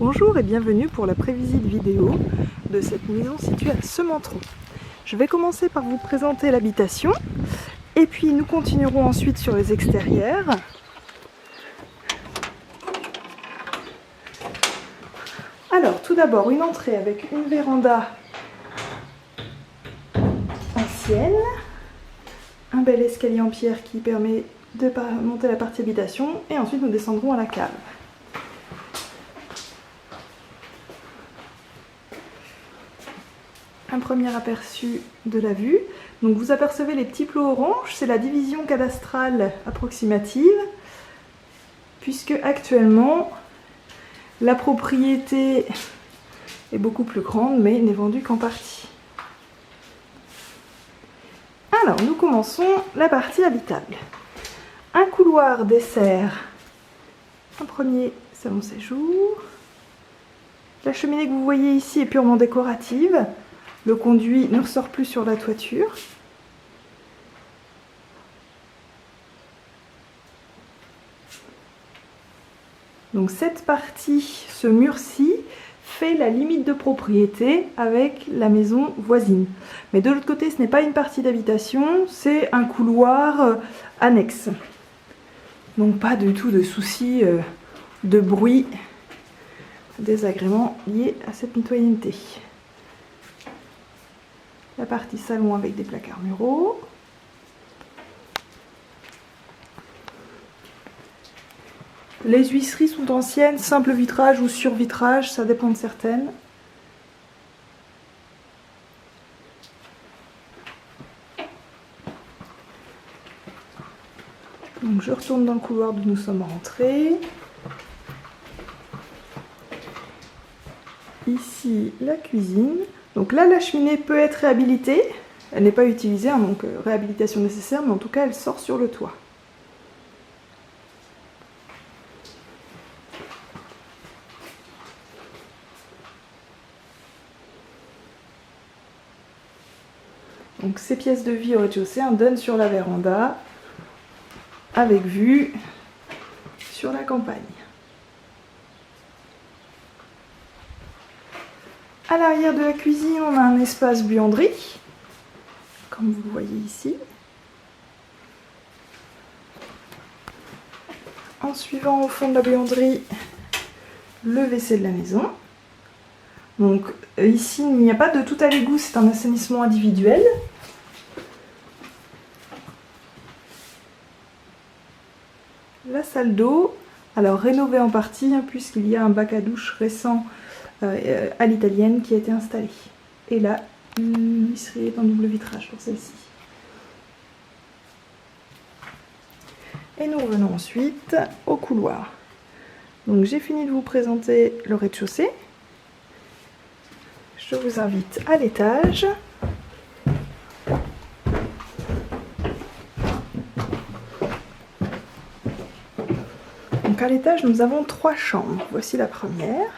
Bonjour et bienvenue pour la prévisite vidéo de cette maison située à Sementron. Je vais commencer par vous présenter l'habitation et puis nous continuerons ensuite sur les extérieurs. Alors tout d'abord une entrée avec une véranda ancienne, un bel escalier en pierre qui permet de monter la partie habitation et ensuite nous descendrons à la cave. Un premier aperçu de la vue. Donc vous apercevez les petits plots orange, c'est la division cadastrale approximative, puisque actuellement la propriété est beaucoup plus grande, mais n'est vendue qu'en partie. Alors nous commençons la partie habitable. Un couloir dessert un premier salon séjour. La cheminée que vous voyez ici est purement décorative. Le conduit ne ressort plus sur la toiture. Donc cette partie, ce mur-ci, fait la limite de propriété avec la maison voisine. Mais de l'autre côté, ce n'est pas une partie d'habitation, c'est un couloir annexe. Donc pas du tout de soucis de bruit, désagréments liés à cette mitoyenneté. La partie salon avec des placards muraux. Les huisseries sont anciennes, simple vitrage ou sur vitrage, ça dépend de certaines. Donc je retourne dans le couloir d'où nous sommes rentrés. Ici la cuisine. Donc là la cheminée peut être réhabilitée. Elle n'est pas utilisée, hein, donc réhabilitation nécessaire, mais en tout cas elle sort sur le toit. Donc ces pièces de vie au rez-de-chaussée donnent sur la véranda, avec vue sur la campagne. À l'arrière de la cuisine, on a un espace buanderie, comme vous le voyez ici. En suivant au fond de la buanderie, le WC de la maison. Donc ici, il n'y a pas de tout à l'égout, c'est un assainissement individuel. La salle d'eau, alors rénovée en partie, hein, puisqu'il y a un bac à douche récent à l'italienne qui a été installé. Et là, une huisserie est en double vitrage pour celle-ci. Et nous revenons ensuite au couloir. Donc j'ai fini de vous présenter le rez-de-chaussée. Je vous invite à l'étage. Donc à l'étage, nous avons 3 chambres. Voici la première.